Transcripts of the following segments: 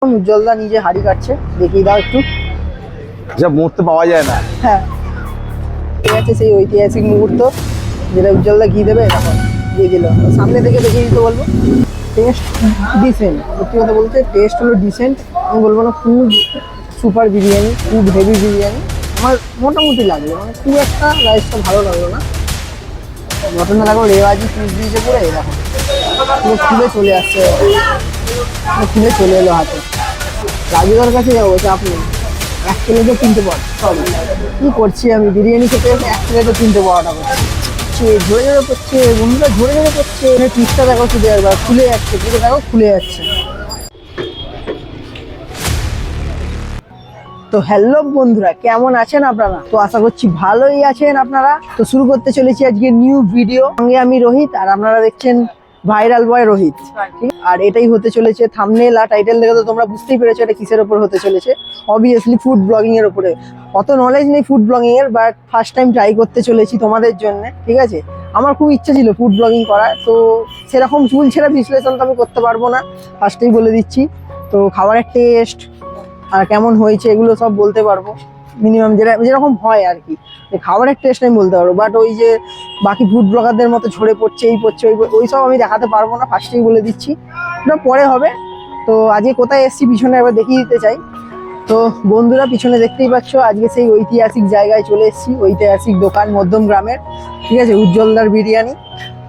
উজ্জ্বলদা নিজে হাড়ি কাটছে, দেখিয়ে দাও একটু। যা মুহূর্তে পাওয়া যায় না। হ্যাঁ, ঠিক আছে, সেই ঐতিহাসিক মুহূর্ত যেটা উজ্জ্বলদা ঘি দেবে, এখন দিয়ে দিল। সামনে থেকে দেখিয়ে দিতে বলবো। টেস্ট ডিসেন্ট, সত্যি কথা বলতে টেস্ট হলো ডিসেন্ট। আমি বলবো না খুব সুপার বিরিয়ানি, খুব হেভি বিরিয়ানি। আমার মোটামুটি লাগলো, মানে খুব একটা রাইসটা ভালো লাগলো না। ঘটনা দেখো, রেওয়াজি পিস দিয়েছে পুরো, এই দেখো পুরো খুলে চলে আসছে, খুলে চলে এলো হাতে। রাজুদার কাছে যাবো, চাপ নেই, এক প্লেটও কিনতে পার। সরি, কী করছি আমি, বিরিয়ানি খেতে এসে এক প্লেটও কিনতে পাওয়াটা করছি। ঝরে ঝরে করছে বন্ধুরা, ঝরে ঝরে করছে। পিসটা দেখো শুধু একবার খুলে যাচ্ছে, পুরো দেখো খুলে যাচ্ছে। তো হ্যালো বন্ধুরা, কেমন আছেন আপনারা? তো আশা করছি ভালোই আছেন আপনারা। তো শুরু করতে চলেছি আজকে নিউ ভিডিও। সঙ্গে আমি রোহিত, আর আপনারা দেখছেন ভাইরাল বয় রোহিত। আর এটাই হতে চলেছে থাম্বনেল আর টাইটেল দেখে তো তোমরা বুঝতেই পেরেছো এটা কিসের ওপর হতে চলেছে। অবভিয়াসলি ফুড ব্লগিং এর উপরে। অত নলেজ নেই ফুড ব্লগিং এর, বাট ফার্স্ট টাইম ট্রাই করতে চলেছি তোমাদের জন্য, ঠিক আছে? আমার খুব ইচ্ছা ছিল ফুড ব্লগিং করার, তো সেরকম চুল ছেঁড়া বিশ্লেষণ তো আমি করতে পারবো না, ফার্স্টেই বলে দিচ্ছি। তো খাবারের টেস্ট আর কেমন হয়েছে এগুলো সব বলতে পারবো, মিনিমাম যেরকম হয় আর কি। খাবারের টেস্ট আমি বলতে পারবো, বাট ওই যে বাকি ফুড ব্লগারদের মতো ঝরে পড়ছে, এই পড়ছে, ওই সব আমি দেখাতে পারবো না, ফার্স্টেই বলে দিচ্ছি। ওটা পরে হবে। তো আজকে কোথায় এসেছি পিছনে একবার দেখিয়ে দিতে চাই। তো বন্ধুরা, পিছনে দেখতেই পাচ্ছ, আজকে সেই ঐতিহাসিক জায়গায় চলে এসেছি, ঐতিহাসিক দোকান মধ্যম গ্রামের, ঠিক আছে? উজ্জ্বলদার বিরিয়ানি।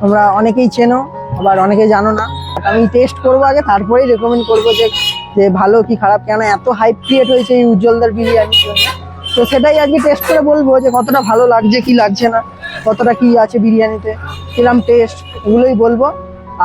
তোমরা অনেকেই চেনো, আবার অনেকে জানো না। আমি টেস্ট করবো আগে, তারপরেই রেকমেন্ড করবো যে ভালো কি খারাপ, কেন এত হাইপ ক্রিয়েট হয়েছে এই উজ্জ্বলদার বিরিয়ানির জন্য। তো সেটাই আজকে টেস্ট করে বলবো যে কতটা ভালো লাগছে কি লাগছে না, কতটা কি আছে বিরিয়ানিতে, কিরম টেস্ট, এগুলোই বলবো।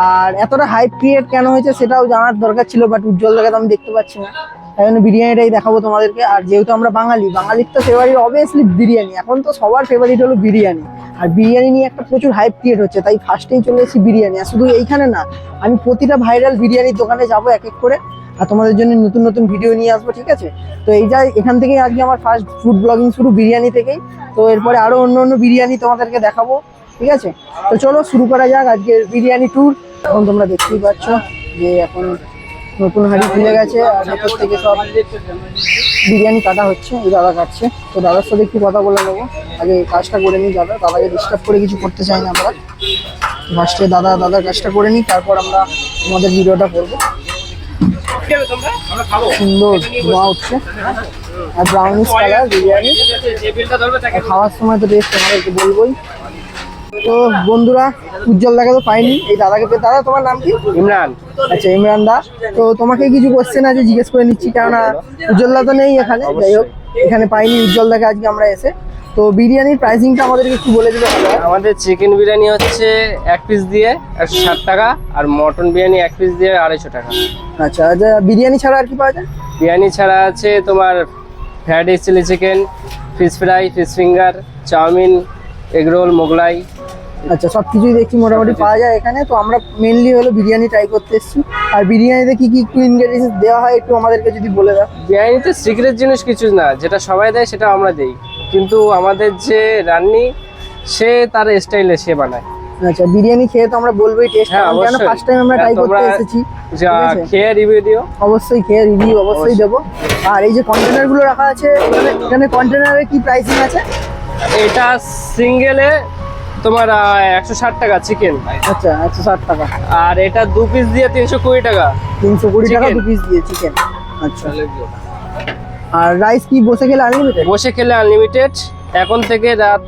আর এতটা হাইপ ক্রিয়েট কেন হয়েছে সেটাও জানার দরকার ছিল, বাট উজ্জ্বলদাকে তো আমি দেখতে পাচ্ছি না, তাই জন্য বিরিয়ানিটাই দেখাবো তোমাদেরকে। আর যেহেতু আমরা বাঙালির তো ফেভারিট অবভিয়াসলি বিরিয়ানি, এখন তো সবার ফেভারিট হলো বিরিয়ানি। আর বিরিয়ানি নিয়ে একটা প্রচুর হাইপ ক্রিয়েট হচ্ছে, তাই ফার্স্টেই চলে এসেছি বিরিয়ানি। আর শুধু এইখানে না, আমি প্রতিটা ভাইরাল বিরিয়ানির দোকানে যাবো এক এক করে, আর তোমাদের জন্য নতুন নতুন ভিডিও নিয়ে আসবো, ঠিক আছে? তো এখান থেকেই আজকে আমার ফার্স্ট ফুড ব্লগিং শুরু, বিরিয়ানি থেকেই। তো এরপরে আরো অন্য বিরিয়ানি তোমাদেরকে দেখাবো, ঠিক আছে? তো চলো শুরু করা যাক আজকের বিরিয়ানি ট্যুর। এখন তোমরা দেখতেই পাচ্ছ যে এখন নতুন হাঁড়ি খুলে গেছে, আর ভেতর থেকে সব বিরিয়ানি কাটা হচ্ছে, এই দাদা কাটছে। তো দাদার সাথে একটু কথা বলে নেবো, আগে কাজটা করে নিই। দাদাকে ডিস্টার্ব করে কিছু করতে চাই না আমরা। ফার্স্টে দাদার কাজটা করে নিই, তারপর আমরা আমাদের ভিডিওটা করবো। সুন্দর ধোঁয়া উঠছে আর ব্রাউনিশ কালার বিরিয়ানি। খাওয়ার সময় তো টেস্ট তোমাদেরকে বলবোই। তো বন্ধুরা, উজ্জ্বলদাকে তো পাইনি, এই দাদাকে পেয়ে। দাদা, তোমার নাম কি? ইমরান। আচ্ছা, ইমরান দা। তো তোমাকে কিছু কোশ্চেন আছে, জিজ্ঞেস করে নিচ্ছি, কেননা উজ্জ্বলদা তো নেই এখানে। যাই হোক, এখানে পাইনি উজ্জ্বলদাকে আজকে আমরা এসে। তো বিরিয়ানির প্রাইসিংটা আমাদেরকে একটু বলে দিলে ভালো হয়। আমাদের চিকেন বিরিয়ানি হচ্ছে এক পিস দিয়ে 160 টাকা, আর মটন বিরিয়ানি এক পিস দিয়ে 250 টাকা। আচ্ছা, বিরিয়ানি ছাড়া আর কি পাওয়া যায়? বিরিয়ানি ছাড়া আছে তোমার fried rice, chilli chicken, fish fry, fish finger, chow mein, egg roll, Mughlai. আচ্ছা, সব কিছুই দেখছি মোটামুটি পাওয়া যায় এখানে। তো আমরা মেনলি হলো বিরিয়ানি ট্রাই করতে এসেছি। আর বিরিয়ানিতে কি কি একটু ইনগ্রেডিয়েন্টস দেওয়া হয় একটু আমাদেরকে যদি বলে দাও। বিরিয়ানিতে সিক্রেট জিনিস কিছু না, যেটা সবাই দেয় সেটা আমরা দেই, কিন্তু আমাদের যে রান্নি সে তার স্টাইলে সে বানায়। আচ্ছা, বিরিয়ানি খেয়ে তো আমরা বলবোই টেস্ট, কেন ফার্স্ট টাইম আমরা ট্রাই করতে এসেছি। খেয়ে রিভিউ দিও। অবশ্যই খেয়ে রিভিউ অবশ্যই দেবো। আর এই যে কন্টেনার গুলো রাখা আছে, এখানে কন্টেনারের কি প্রাইসিং আছে? এটা সিঙ্গেলে তোমার 160 টাকা চিকেন। আচ্ছা, 160 টাকা। আর এটা 2 পিস দিয়ে 320 টাকা। 320 টাকা 2 পিস দিয়ে চিকেন। আচ্ছা, আর রাইস কি বসে খেলে আনলিমিটেড? বসে খেলে আনলিমিটেড, এখন থেকে রাত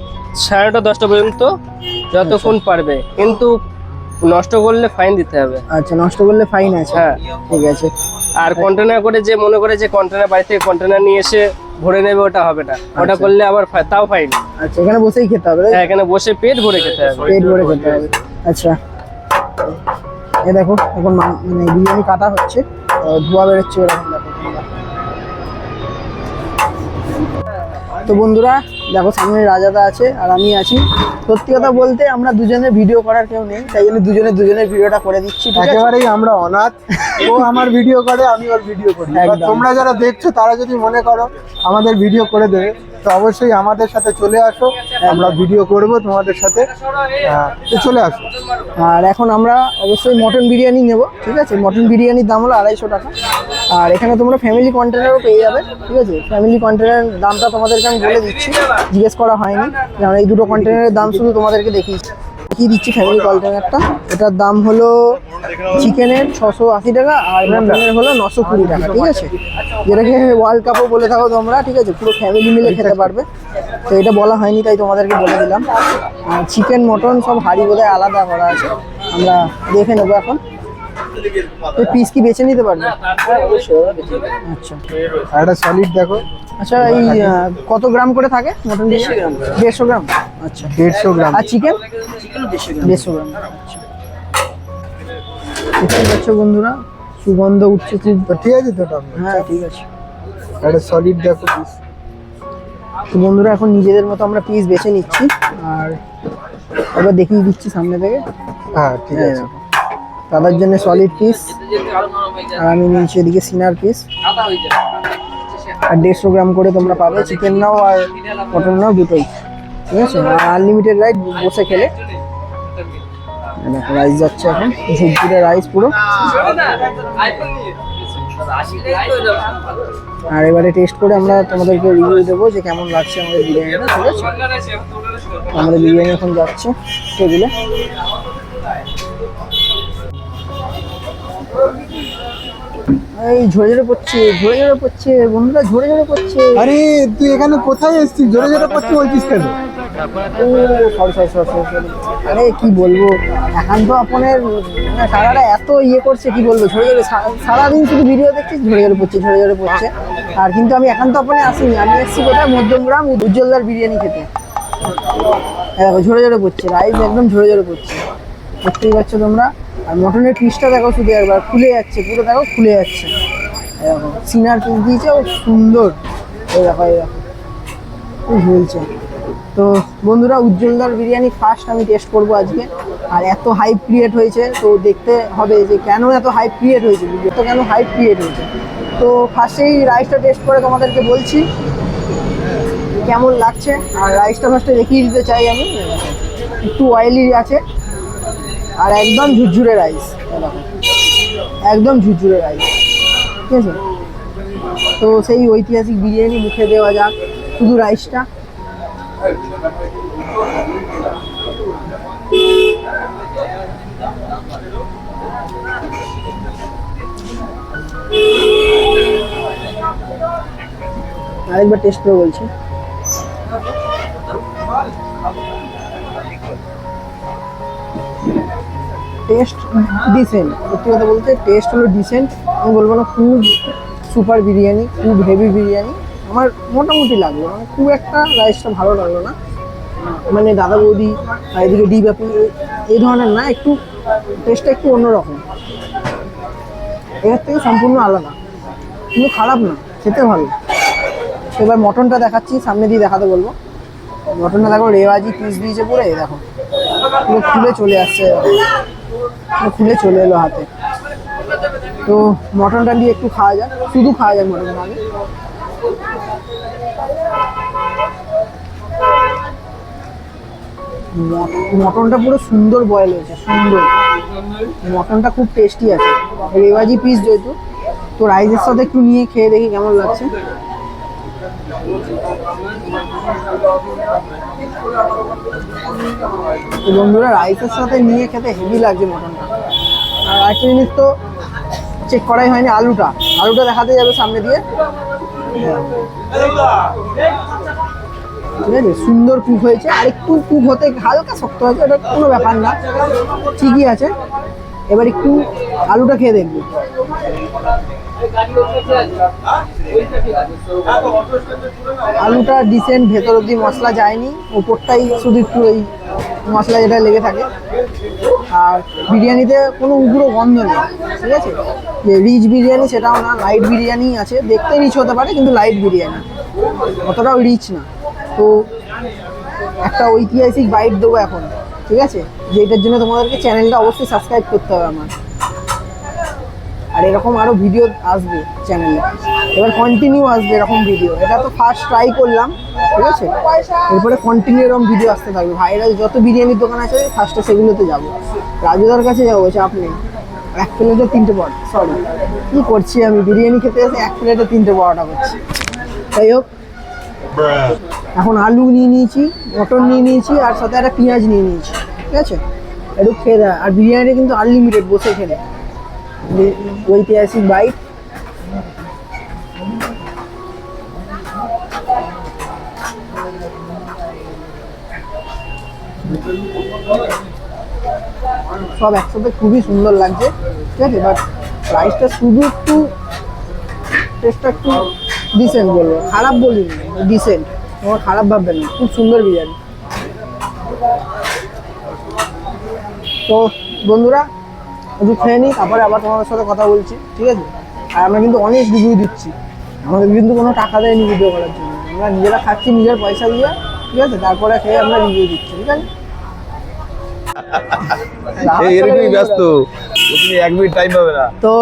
9:30 10টা পর্যন্ত যতক্ষণ পারবে, কিন্তু নষ্ট করলে ফাইন দিতে হবে। আচ্ছা, নষ্ট করলে ফাইন আছে। হ্যাঁ, ঠিক আছে। আর কন্টেনার করে যে মনে করে যে কন্টেনার বাড়ি থেকে কন্টেনার নিয়ে এসে ভরে নেবে, ওটা হবে না। ওটা করলে আবার তাও ফাইন। আচ্ছা, এখানে বসেই খেতে হবে? হ্যাঁ, এখানে বসে পেট ভরে খেতে হবে। পেট ভরে খেতে হবে। আচ্ছা, এই দেখো এখন মানে বিরিয়ানি কাটা হচ্ছে, ধোয়া বেরোচ্ছে এরকম দেখো তোমরা। তো বন্ধুরা, দেখো সামনে রাজাদা আছে আর আমি আছি। সত্যি কথা বলতে আমরা দুজনের ভিডিও করার কেউ নেই, তাই জন্য দুজনের ভিডিওটা করে দিচ্ছি, ঠিক আছে? একেবারেই আমরা অনাথ, ও আমার ভিডিও করে আমি ওর ভিডিও করি। এবার একদম। তোমরা যারা দেখছো তারা যদি মনে করো আমাদের ভিডিও করে দেবে, তো অবশ্যই আমাদের সাথে চলে আসো, আমরা ভিডিও করব তোমাদের সাথে। তো চলে আসো। আর এখন আমরা অবশ্যই মটন বিরিয়ানি নেব, ঠিক আছে? মটন বিরিয়ানির দাম হলো 250 টাকা। আর এখানে তোমরা ফ্যামিলি কন্টেনারও পেয়ে যাবে, ঠিক আছে? ফ্যামিলি কন্টেনার দামটা তোমাদেরকে আমি বলে দিচ্ছি, জিজ্ঞেস করা হয়নি, কারণ এই দুটো কন্টেনারের দাম শুধু তোমাদেরকে দেখিয়ে দিচ্ছি। ফ্যামিলি কন্টেনারটা, এটার দাম হলো চিকেনের 680 টাকা আর মটনের হলো 920 টাকা, ঠিক আছে? যেটাকে ওয়ার্ল্ড কাপও বলে থাকো তোমরা, ঠিক আছে? পুরো ফ্যামিলি মিলে খেতে পারবে। তো এটা বলা হয়নি তাই তোমাদেরকে বলে দিলাম। আর চিকেন মটন সব হাঁড়ি বোধহয় আলাদা করা আছে, আমরা দেখে নেবো এখন। তো পিস কি বেছে নিতে পারবে? আচ্ছা আর একটা সলিড দেখো। আচ্ছা, এই কত গ্রাম করে থাকে মটন? 150 গ্রাম। আচ্ছা 150 গ্রাম। আর চিকেন? 150 গ্রাম। আচ্ছা, দেখতে পাচ্ছ বন্ধুরা, সুগন্ধ উঠছে খুব। তো ঠিক আছে তো দাম। হ্যাঁ ঠিক আছে। একটা সলিড দেখো পিস। তো বন্ধুরা এখন নিজেদের মতো আমরা পিস বেছে নিচ্ছি আর এবার দেখিয়ে দিচ্ছি সামনে থেকে। হ্যাঁ ঠিক আছে। দাদার জন্য সলিড পিস আর আমি নিয়েছি এদিকে সিনার পিস। আর 150 গ্রাম করে তোমরা পাবে, চিকেন নাও আর মটন নাও দুটোই, ঠিক আছে? আর আনলিমিটেড রাইস বসে খেলে। দেখো রাইস যাচ্ছে এখন, ঝুরঝুরে রাইস পুরো। আর এবারে টেস্ট করে আমরা তোমাদেরকে রিভিউ দেবো যে কেমন লাগছে আমাদের বিরিয়ানিটা, ঠিক আছে? আমাদের বিরিয়ানি এখন যাচ্ছে টেবিলে। এই ঝরে ঝরে পড়ছে, ঝরে ঝরে পড়ছে বন্ধুরা, ঝরে ঝরে পড়ছে। আরে তুই এখানে কোথায় এসেছিস? জোরে জোরে করতে বলছিস কেন? ও সরি। আরে কি বলবো, এখন তো আপনার টাকাটা এত ইয়ে করছে, কি বলবো, ঝরে ঝরে সারাদিন শুধু ভিডিও দেখছি, ঝরে ঝরে পড়ছে। আর কিন্তু আমি এখন তো আপনার আসিনি, আমি এসেছি কোথায়, মধ্যমগ্রাম উজ্জ্বলদার বিরিয়ানি খেতে। দেখো ঝরে ঝরে পড়ছে, রাইস একদম ঝরে ঝরে পড়ছে, দেখতেই পাচ্ছ তোমরা। আর মটনের পিসটা দেখো শুধু একবার খুলে যাচ্ছে, পুরো দেখো খুলে যাচ্ছে। এরকম সিনার পিস দিয়েছে, ও সুন্দর। এই দেখো খুব ঝুলছে। তো বন্ধুরা, উজ্জ্বলদার বিরিয়ানি ফার্স্ট আমি টেস্ট করবো আজকে। আর এত হাইপ ক্রিয়েট হয়েছে, তো দেখতে হবে যে কেন এত হাইপ ক্রিয়েট হয়েছে, তো কেন হাইপ ক্রিয়েট হয়েছে। তো ফার্স্টেই রাইসটা টেস্ট করে তোমাদেরকে বলছি কেমন লাগছে। আর রাইসটা ফার্স্টে দেখিয়ে দিতে চাই আমি, একটু অয়েলি আছে আর একদম ঝুরঝুরে রাইস, একদম ঝুরঝুরে রাইস, ঠিক আছে? তো সেই ঐতিহাসিক বিরিয়ানি মুখে দেওয়া যাক, শুধু রাইসটা। আরেকবার টেস্ট করে বলছি। টেস্ট ডিসেন্ট, সত্যি কথা বলতে টেস্ট হলো ডিসেন্ট। আমি বলবো না খুব সুপার বিরিয়ানি, খুব হেভি বিরিয়ানি, আমার মোটামুটি লাগলো, মানে খুব একটা রাইসটা ভালো লাগলো না। মানে দাদা বৌদি আর এদিকে ডি ব্যাপি এই ধরনের না, একটু টেস্টটা একটু অন্যরকম, এর থেকে সম্পূর্ণ আলাদা, কিন্তু খারাপ না, খেতে ভালো। এবার মটনটা দেখাচ্ছি, সামনে দিয়ে দেখাতে বলবো। মটনটা দেখো রেওয়াজি পিস দিয়েছে পুরো, এই দেখো পুরো খুলে চলে আসছে, খুলে চলে এলো হাতে। তো মটনটা দিয়ে একটু খাওয়া যাক, শুধু খাওয়া যাক মটনটা আগে। মটনটা পুরো সুন্দর বয়েল হয়েছে, সুন্দর। মটনটা খুব টেস্টি আছে, রেওয়াজি পিস যেহেতু। তো রাইসের সাথে একটু নিয়ে খেয়ে দেখি কেমন লাগছে। তো বন্ধুরা, রাইসের সাথে নিয়ে খেতে হেভি লাগছে মটনটা। আর একটা জিনিস তো চেক করাই হয়নি, আলুটা দেখাতে যাবে সামনে দিয়ে, ঠিক আছে? সুন্দর কুক হয়েছে, আর একটু কুক হতে হালকা শক্ত হয়েছে, এটা কোনো ব্যাপার না, ঠিকই আছে। এবার একটু আলুটা খেয়ে দেখবো। আলুটা ডিসেন্ট, ভেতর অব্দি মশলা যায়নি, ওপরটাই শুধু একটু এই মশলা যেটা লেগে থাকে। আর বিরিয়ানিতে কোনো উগ্র গন্ধ নেই, ঠিক আছে? যে রিচ বিরিয়ানি সেটাও না, লাইট বিরিয়ানি আছে, দেখতে রিচ হতে পারে কিন্তু লাইট বিরিয়ানি, অতটাও রিচ না। তো একটা ঐতিহাসিক বাইট দেবো এখন, ঠিক আছে? যেটার জন্য তোমাদেরকে চ্যানেলটা অবশ্যই সাবস্ক্রাইব করতে হবে আমার। আর এরকম আরও ভিডিও আসবে চ্যানেলে, এবার কন্টিনিউ আসবে এরকম ভিডিও। এটা তো ফার্স্ট ট্রাই করলাম, ঠিক আছে? এরপরে কন্টিনিউ এরকম ভিডিও আসতে থাকবে। ভাইরাল যত বিরিয়ানির দোকান আছে ফার্স্টে সেগুলোতে যাবো, রাজুদার কাছে যাবো, চাপ নেই। 1 প্লেটে 3টে পরোটা, সরি কী করছি আমি, বিরিয়ানি খেতে এসে 1 প্লেটে 3টে পরোটা করছি। যাই হোক, এখন আলু নিয়ে নিয়েছি, মটন নিয়ে নিয়েছি, আর সাথে একটা পেঁয়াজ নিয়ে নিয়েছি, ঠিক আছে? একটু খেয়ে দেয়। আর বিরিয়ানিটা কিন্তু আনলিমিটেড, বসে খেলে। ঐতিহাসিক বাইট। সব একসাথে খুবই সুন্দর লাগছে, ঠিক আছে? বাট প্রাইসটা শুধু একটু, টেস্টটা একটু ডিসেন্ট বলবো, খারাপ বলিনি, ডিসেন্ট। তোমার খারাপ ভাববেন না, খুব সুন্দর বিরিয়ানি। তো বন্ধুরা, একটু খেয়ে নিই, তারপরে আবার তোমাদের সাথে কথা বলছি, ঠিক আছে? আর আমরা কিন্তু অনেক রিভিউ দিচ্ছি, আমাদের কিন্তু কোনো টাকা দেয়নি ভিডিও করার জন্য। আমরা নিজেরা খাচ্ছি নিজের পয়সা দিয়ে, ঠিক আছে? তারপরে খেয়ে আমরা রিভিউ দিচ্ছি, ঠিক আছে? এরকমই ব্যস্ত, তুমি 1 মিনিট টাইম পাবে না। তো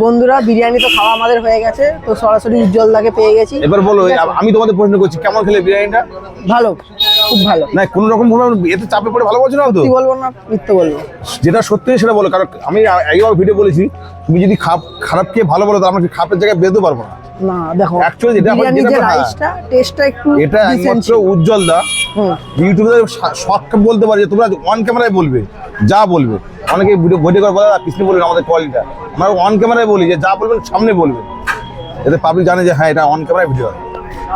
বন্ধুরা, বিরিয়ানি তো খাওয়া আমাদের হয়ে গেছে, তো সরাসরি উজ্জ্বল দাকে পেয়ে গেছি। এবার বলো, ঠিক আছে? আমি তোমাদের প্রশ্ন করছি, কেমন খেলে বিরিয়ানিটা? ভালো, খুব ভালো। না কোনো রকম এতে চাপে পড়ে ভালো বলছো না তো? কি বলবো না, মিথ্যে বলবো? যেটা সত্যি সেটা বলো, কারণ আমি আগেও ভিডিও বলেছি, তুমি যদি খারাপ খেয়ে ভালো বলো তো আমরা কি খারাপের জায়গায় বেরোতে পারবো না। না দেখো, Actually যেটা আমার- বিরিয়ানির যেটা যে হ্যাঁ। রাইসটা, টেস্টটা একটু এটা decent একমাত্র ছিল। উজ্জ্বল দা হুম। ইউটিউবে শর্ট বলতে পারে যে তোমরা অন ক্যামেরায় বলবে যা বলবে। অনেকে ভিডিও করে বলে পিছনে বলবেন আমাদের কোয়ালিটিটা, আমরা অন ক্যামেরায় বলি যে যা বলবেন সামনে বলবেন, এতে পাবলিক জানে যে হ্যাঁ এটা অন ক্যামেরায় ভিডিও।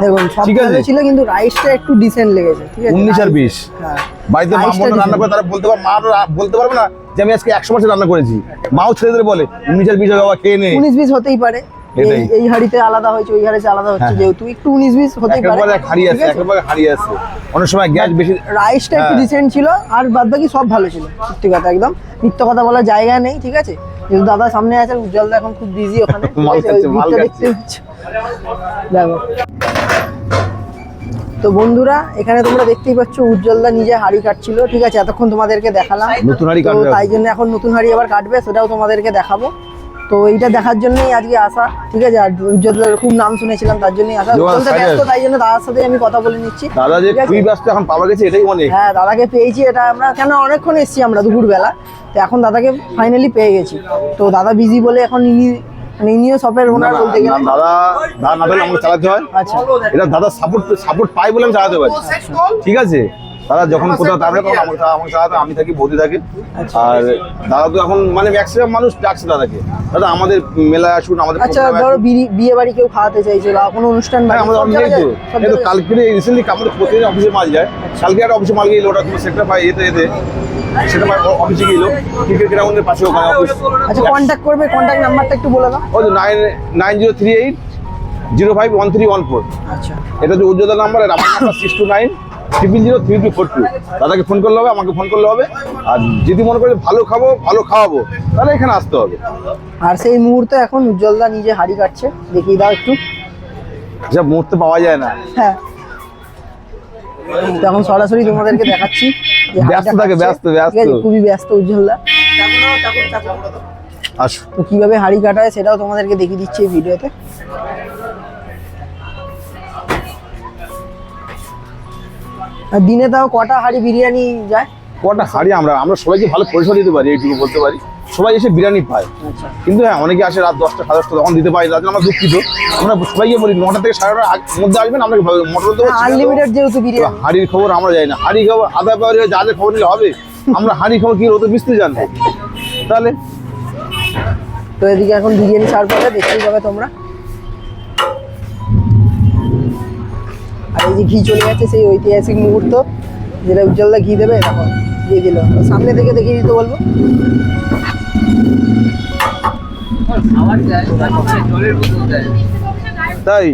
দেখুন সব ঠিক আছে। ভালো ছিল, কিন্তু রাইসটা একটু ডিসেন্ট লেগেছে, ঠিক আছে? 19 আর 20 হ্যাঁ, বাড়িতে মা রাইসটা বোন রান্না decent। করে তারা বলতে পারবে, মা বলতে পারবে না যে আমি আজকে 100% রান্না করেছি। মাও ছেলেদের বলে 19 আর 20 বাবা খেয়ে নে। 19-20 হতেই পারে, এটাই। এই হাড়িতে আলাদা হয়েছে, ওই হাড়িতে আলাদা হচ্ছে, হ্যাঁ। যেহেতু একটু 19-20 হতেই পারে। একেবারে হারিয়ে ঠিক আছে, আছে? একেবারে হারিয়ে আছে। অনেক সময় গ্যাস বেশি। রাইসটা একটু হ্যাঁ। ডিসেন্ট ছিল, আর বাদ বাকি সব ভালো ছিল। সত্যি কথা, একদম মিথ্যে কথা বলার জায়গা নেই, ঠিক আছে? যেহেতু দাদা সামনে আছে, উজ্জ্বলদা এখন খুব বিজি ওখানে, ঠিক মাল আছে? খাচ্ছে, ওই মাল ভিড়টা খাচ্ছে। দেখতে পাচ্ছ। দেখো, তো বন্ধুরা, এখানে তোমরা দেখতেই পাচ্ছ উজ্জ্বলদা নিজে হাড়ি কাটছিল, ঠিক আছে? এতক্ষণ তোমাদেরকে দেখালাম, নতুন হাঁড়ি তো কাটবে তাই জন্য এখন নতুন হাড়ি আবার কাটবে, সেটাও তোমাদেরকে দেখাবো। তো এইটা দেখার জন্যই আজকে আসা, ঠিক আছে? আর উজ্জ্বলদার খুব নাম শুনেছিলাম, তার জন্যই আসা। জোয়ান উজ্জ্বলদা সাইডে। ব্যস্ত, তাই জন্য দাদার সাথে আমি কথা বলে নিচ্ছি। দাদা যে ঠিক আছে? খুবই ব্যস্ত, এখন পাওয়া গেছে এটাই অনেক। হ্যাঁ, দাদাকে পেয়েছি, এটা আমরা কেন অনেকক্ষণ এসেছি আমরা দুপুরবেলা, তো এখন দাদাকে ফাইনালি পেয়ে গেছি। তো দাদা বিজি বলে এখন ইনিও শপের ওনার বলতে গেলে। দাদা না হলে আমাকে চালাতে হয়। আচ্ছা, এটা দাদা সাপোর্ট পাই বলে আমি চালাতে পারি, ঠিক আছে? দাদা যখন কোথাও তারপরে আমাকে চালাতে, আমি থাকি, বৌদি থাকে। আর দাদা তো এখন মানে ম্যাক্সিমাম মানুষ ডাকছে দাদাকে, দাদা আমাদের মেলায় আসুন, আমাদের আচ্ছা, প্রোগ্রামে ধরো আসুন। বিয়ে বাড়ি কেউ খাওয়াতে চাইছে বা কোনো অনুষ্ঠান বাড়ি, হ্যাঁ, আমাদের সব অনেক জায়গায় তো যায়? সব এই তো জায়গায়? কালকে রিসেন্টলি আমাদের প্রতিদিন অফিসে মাল যায়। কালকে একটা অফিসে মাল গেলো, ওটা তোমার সেক্টর পাই এতে সেটা অফিসে গেলো, ক্রিকেট গ্রাউন্ডের পাশে ওখানে অফিস। আচ্ছা, কন্ট্যাক্ট করবে, কন্ট্যাক্ট নাম্বারটা একটু বলে দাও। ওই তো 9038051314। আচ্ছা, এটা হচ্ছে উজ্জ্বলার নাম্বার, আর আমার নাম্বার 629000324242। দাদাকে ফোন করলে হবে, আমাকে ফোন করলে হবে। আর যদি মনে করে ভালো খাবো, ভালো খাওয়াবো, তাহলে এখানে আসতে হবে। আর সেই মুহূর্তে এখন উজ্জ্বলদা নিজে হাড়ি কাটছে, দেখিয়ে দাও একটু। যা মুহূর্তে পাওয়া যায় না। হ্যাঁ, তো এখন সরাসরি তোমাদেরকে দেখাচ্ছি যে হাঁড়িটা ব্যস্ত থাকে, কাটছে। ব্যস্ত। ঠিক আছে, খুবই ব্যস্ত উজ্জ্বলদা। আসো। তো কিভাবে হাঁড়ি কাটা হয় সেটাও তোমাদেরকে দেখিয়ে দিচ্ছি এই ভিডিওতে। আর দিনে তাও কটা হাঁড়ি বিরিয়ানি যায়? কটা হাড়ি আমরা সবাইকে ভালো পরিষেবা দিতে পারি, এইটুকু বলতে পারি। সবাই এসে বিরিয়ানি পায়, আচ্ছা, কিন্তু হ্যাঁ অনেকে আসে রাত 10টা 10:30 তখন দিতে পারি, তার জন্য আমরা দুঃখিত। আমরা সবাইকে বলি 9টা থেকে 9:30 মধ্যে আসবেন, আমরা মোটর দেবো। আনলিমিটেড যেহেতু বিরিয়ানি। হাড়ির খবর আমরা যাই না, হাড়ি খবর আদা পাওয়ার যা যা খবর নিলে হবে। আমরা হাড়ি খবর কি ওদের মিস্ত্রি জানবো তাহলে? তো এদিকে এখন বিরিয়ানি সার্ভ হবে, দেখতেই পাবে তোমরা। আর এই যে ঘি চলে যাচ্ছে, সেই ঐতিহাসিক মুহূর্ত যেটা উজ্জ্বলদা ঘি দেবে, তখন দিয়ে দিল। সামনে থেকে দেখিয়ে দিতে বলবো। তাই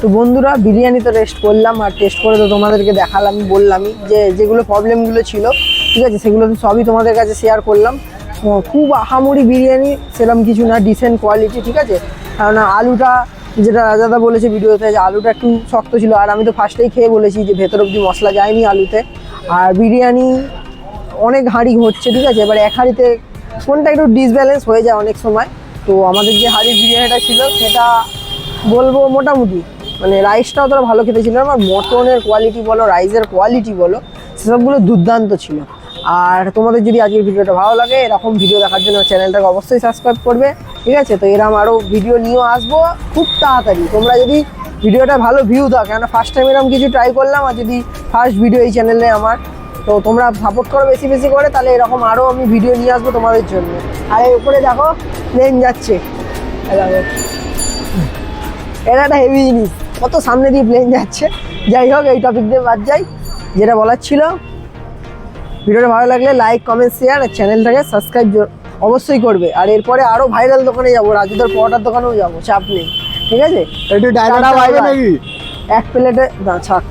তো বন্ধুরা বিরিয়ানি তো টেস্ট করলাম, আর টেস্ট করে তো তোমাদেরকে দেখালাম, বললামই যে যেগুলো প্রবলেমগুলো ছিল, ঠিক আছে, সেগুলো তো সবই তোমাদের কাছে শেয়ার করলাম। খুব আহামরি বিরিয়ানি সেরকম কিছু না, ডিসেন্ট কোয়ালিটি, ঠিক আছে। কারণ আলুটা যেটা রাজাদা বলেছে ভিডিওতে যে আলুটা একটু শক্ত ছিল, আর আমি তো ফার্স্টেই খেয়ে বলেছি যে ভেতর অব্দি মশলা যায়নি আলুতে। আর বিরিয়ানি অনেক হাঁড়ি হচ্ছে, ঠিক আছে, এবার এক হাঁড়িতে কোনটা একটু ডিসব্যালেন্স হয়ে যায় অনেক সময়। তো আমাদের যে হাঁড়ির বিরিয়ানিটা ছিল সেটা বলবো মোটামুটি, মানে রাইসটাও তোরা ভালো খেতে ছিল, আমার মটনের কোয়ালিটি বলো, রাইসের কোয়ালিটি বলো, সেসবগুলো দুর্দান্ত ছিল। আর তোমাদের যদি আজকের ভিডিওটা ভালো লাগে, এরকম ভিডিও দেখার জন্য চ্যানেলটাকে অবশ্যই সাবস্ক্রাইব করবে, ঠিক আছে। তো এরকম আরও ভিডিও নিয়েও আসবো খুব তাড়াতাড়ি। তোমরা যদি ভিডিওটা ভালো ভিউ দাও, কেন ফার্স্ট টাইম এরকম কিছু ট্রাই করলাম, আর যদি ফার্স্ট ভিডিও এই চ্যানেলে আমার, তো তোমরা সাপোর্ট করো বেশি বেশি করে, তাহলে এরকম আরও আমি ভিডিও নিয়ে আসবো তোমাদের জন্য। আর এই উপরে দেখো প্লেন যাচ্ছে, এটা একটা হেভি জিনিস, কত সামনে দিয়ে প্লেন যাচ্ছে। যাই হোক, এই টপিক দিয়ে বাদ যাই, যেটা বলার ছিল। ভিডিওটা ভালো লাগলে লাইক, কমেন্ট, শেয়ার, আর চ্যানেলটাকে সাবস্ক্রাইব অবশ্যই করবে। আর এরপরে আরও ভাইরাল দোকানে যাবো, রাজুদার পরোটার দোকানেও যাবো, চাপ নেই, ঠিক আছে। একটু ডায়লগ টাটা, বাই বাই। নাকি? এক প্লেটে না ছাড়।